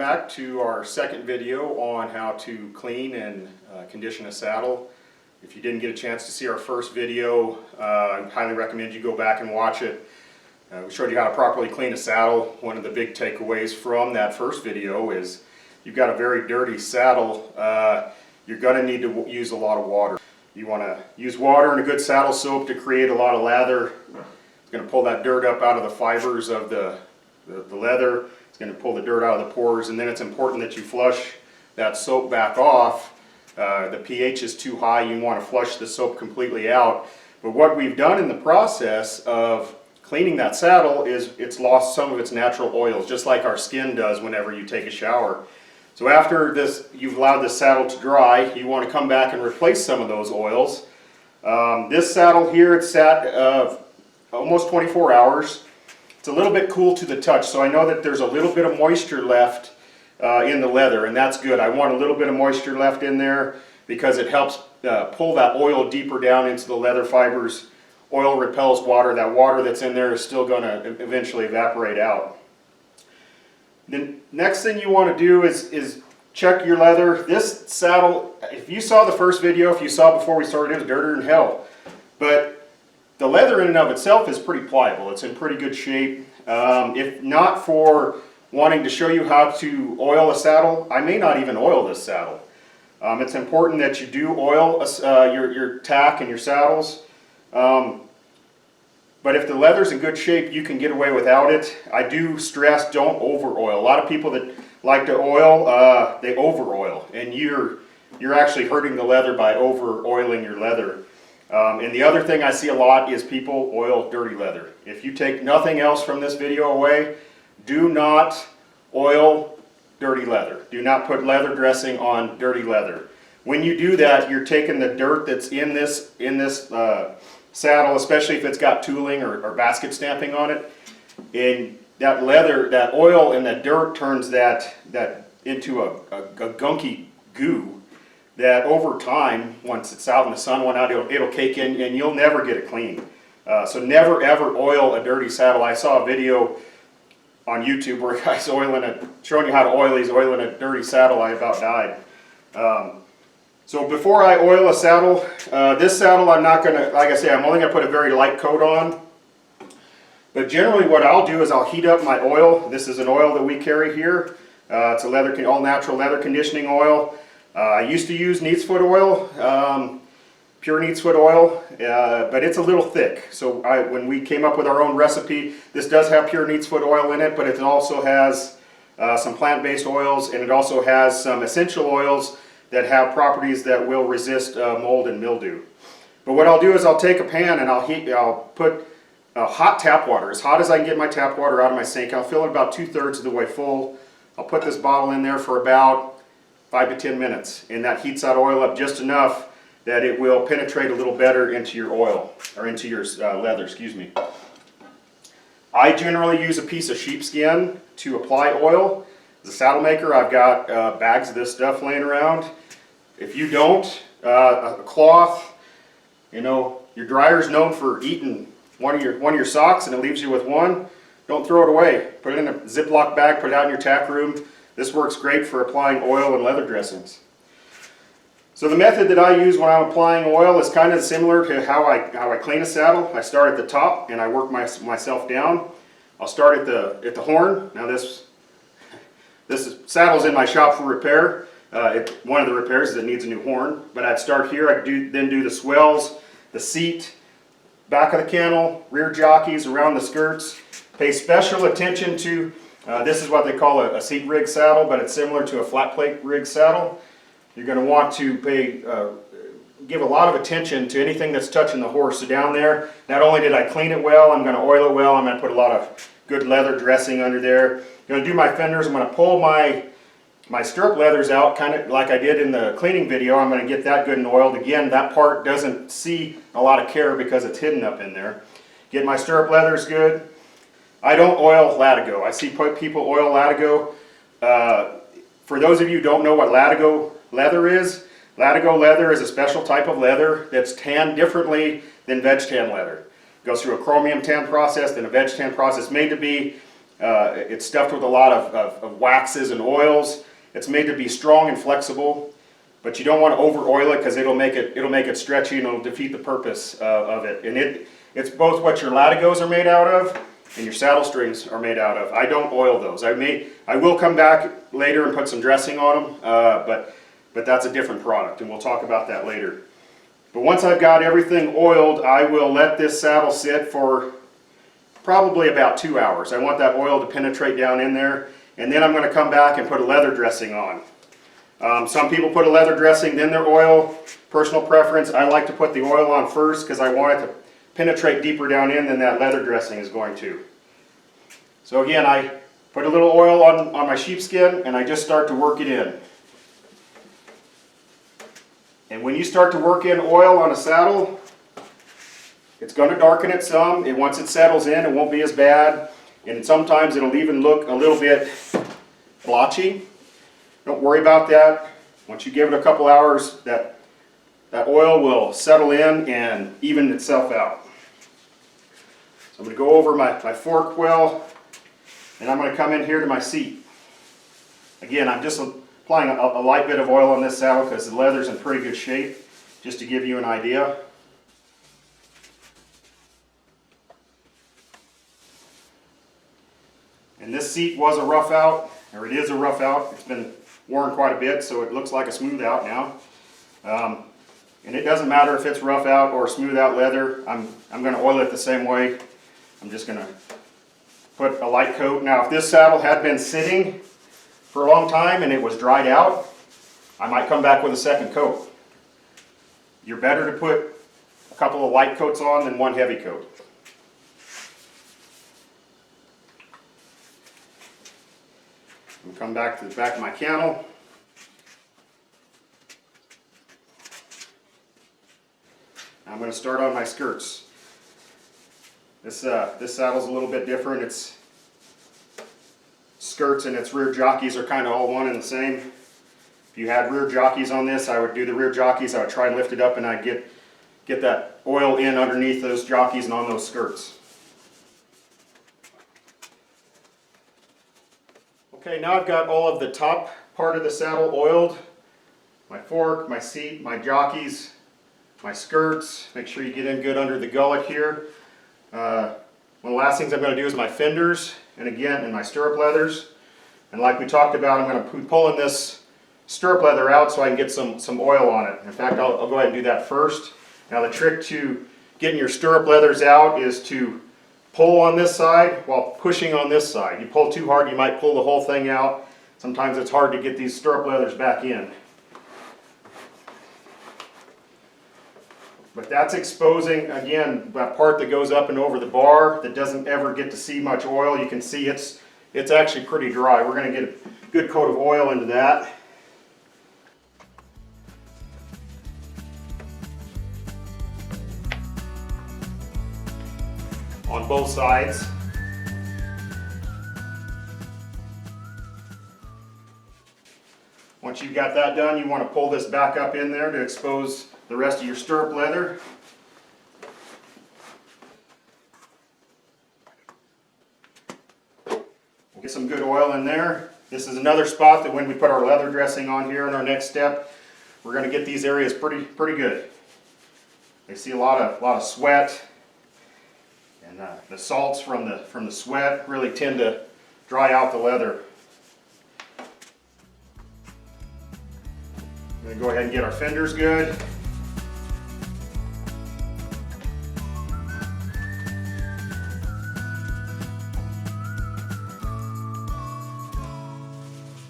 back to our second video on how to clean and condition a saddle. If you didn't get a chance to see our first video, I highly recommend you go back and watch it. We showed you how to properly clean a saddle. One of the big takeaways from that first video is you've got a very dirty saddle, you're going to need to use a lot of water. You want to use water and a good saddle soap to create a lot of lather. It's going to pull that dirt up out of the fibers of the leather. It's going to pull the dirt out of the pores, and then it's important that you flush that soap back off. The pH is too high, you want to flush the soap completely out. But what we've done in the process of cleaning that saddle is it's lost some of its natural oils, just like our skin does whenever you take a shower. So after this, you've allowed this saddle to dry, you want to come back and replace some of those oils. This saddle here, it's sat almost 24 hours. It's a little bit cool to the touch, so I know that there's a little bit of moisture left in the leather, and that's good. I want a little bit of moisture left in there because it helps pull that oil deeper down into the leather fibers. Oil repels water. That water that's in there is still going to eventually evaporate out. The next thing you want to do is check your leather. This saddle, if you saw the first video, if you saw before we started, it was dirtier than hell. But the leather in and of itself is pretty pliable. It's in pretty good shape. If not for wanting to show you how to oil a saddle, I may not even oil this saddle. It's important that you do oil your tack and your saddles. But if the leather's in good shape, you can get away without it. I do stress don't over oil. A lot of people that like to oil, they over oil, and you're actually hurting the leather by over oiling your leather. And the other thing I see a lot is people oil dirty leather. If you take nothing else from this video away, do not oil dirty leather. Do not put leather dressing on dirty leather. When you do that, you're taking the dirt that's in this saddle, especially if it's got tooling or basket stamping on it, and that leather, that oil and that dirt turns that into a gunky goo that over time, once it's out in the sun one out, it'll cake in and you'll never get it clean. So never ever oil a dirty saddle. I saw a video on YouTube where a guy's showing you how to oil. He's oiling a dirty saddle. I about died. So before I oil a saddle, this saddle I'm not going to, like I say, I'm only going to put a very light coat on. But generally what I'll do is I'll heat up my oil. This is an oil that we carry here. It's a all natural leather conditioning oil. I used to use neat's foot oil, pure neat's foot oil, but it's a little thick. So when we came up with our own recipe, this does have pure neat's foot oil in it, but it also has some plant-based oils, and it also has some essential oils that have properties that will resist mold and mildew. But what I'll do is I'll take a pan and I'll put hot tap water, as hot as I can get my tap water out of my sink. I'll fill it about 2/3 of the way full. I'll put this bottle in there for about 5 to 10 minutes, and that heats that oil up just enough that it will penetrate a little better into your oil, or into your leather, excuse me. I generally use a piece of sheepskin to apply oil. As a saddle maker, I've got bags of this stuff laying around. If you don't, a cloth, you know, your dryer's known for eating one of your socks and it leaves you with one. Don't throw it away. Put it in a Ziploc bag, put it out in your tack room. This works great for applying oil and leather dressings. So the method that I use when I'm applying oil is kind of similar to how I clean a saddle. I start at the top and I work myself down. I'll start at the horn. Now this saddle's in my shop for repair. One of the repairs is it needs a new horn. But I'd start here. I'd then do the swells, the seat, back of the kennel, rear jockeys, around the skirts. Pay special attention to, this is what they call a seat rig saddle, but it's similar to a flat plate rig saddle. You're going to want to give a lot of attention to anything that's touching the horse. So down there, not only did I clean it well, I'm going to oil it well, I'm going to put a lot of good leather dressing under there. I'm going to do my fenders. I'm going to pull my stirrup leathers out, kind of like I did in the cleaning video. I'm going to get that good and oiled. Again, that part doesn't see a lot of care because it's hidden up in there. Get my stirrup leathers good. I don't oil latigo. I see people oil latigo. For those of you who don't know what latigo leather is a special type of leather that's tanned differently than veg tan leather. It goes through a chromium tan process, then a veg tan process, made to be It's stuffed with a lot of waxes and oils. It's made to be strong and flexible, but you don't want to over oil it because it'll make it stretchy and it'll defeat the purpose of it. And it's both what your latigos are made out of and your saddle strings are made out of. I don't oil those. I will come back later and put some dressing on them, but that's a different product, and we'll talk about that later. But once I've got everything oiled, I will let this saddle sit for probably about 2 hours. I want that oil to penetrate down in there, and then I'm going to come back and put a leather dressing on. Some people put a leather dressing, then their oil. Personal preference, I like to put the oil on first because I want it to penetrate deeper down in than that leather dressing is going to. So again, I put a little oil on my sheepskin and I just start to work it in. And when you start to work in oil on a saddle, it's going to darken it some. Once it settles in, it won't be as bad. And sometimes it'll even look a little bit blotchy. Don't worry about that. Once you give it a couple hours, that oil will settle in and even itself out. So I'm going to go over my fork well, and I'm going to come in here to my seat. Again, I'm just applying a light bit of oil on this saddle because the leather's in pretty good shape, just to give you an idea. And this seat was a rough out, or it is a rough out. It's been worn quite a bit, so it looks like a smooth out now. And it doesn't matter if it's rough out or smooth out leather. I'm going to oil it the same way. I'm just going to put a light coat. Now, if this saddle had been sitting for a long time and it was dried out, I might come back with a second coat. You're better to put a couple of light coats on than one heavy coat. I'm going to come back to the back of my cantle. I'm going to start on my skirts. This saddle's a little bit different. Its skirts and its rear jockeys are kind of all one and the same. If you had rear jockeys on this, I would do the rear jockeys. I would try and lift it up and I'd get that oil in underneath those jockeys and on those skirts. Okay, now I've got all of the top part of the saddle oiled. My fork, my seat, my jockeys, my skirts. Make sure you get in good under the gullet here. One of the last things I'm going to do is my fenders, and again, and my stirrup leathers. And like we talked about, I'm going to be pulling this stirrup leather out so I can get some oil on it. In fact, I'll go ahead and do that first. Now the trick to getting your stirrup leathers out is to pull on this side while pushing on this side. You pull too hard, you might pull the whole thing out. Sometimes it's hard to get these stirrup leathers back in. But that's exposing, again, that part that goes up and over the bar that doesn't ever get to see much oil. You can see it's actually pretty dry. We're going to get a good coat of oil into that. On both sides. Once you've got that done, you want to pull this back up in there to expose the rest of your stirrup leather. We'll get some good oil in there. This is another spot that when we put our leather dressing on here in our next step, we're going to get these areas pretty good. They see a lot of sweat, and the salts from the sweat really tend to dry out the leather. We're going to go ahead and get our fenders good.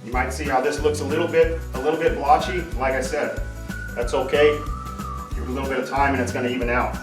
You might see how this looks a little bit blotchy. Like I said, that's okay. Give it a little bit of time and it's going to even out.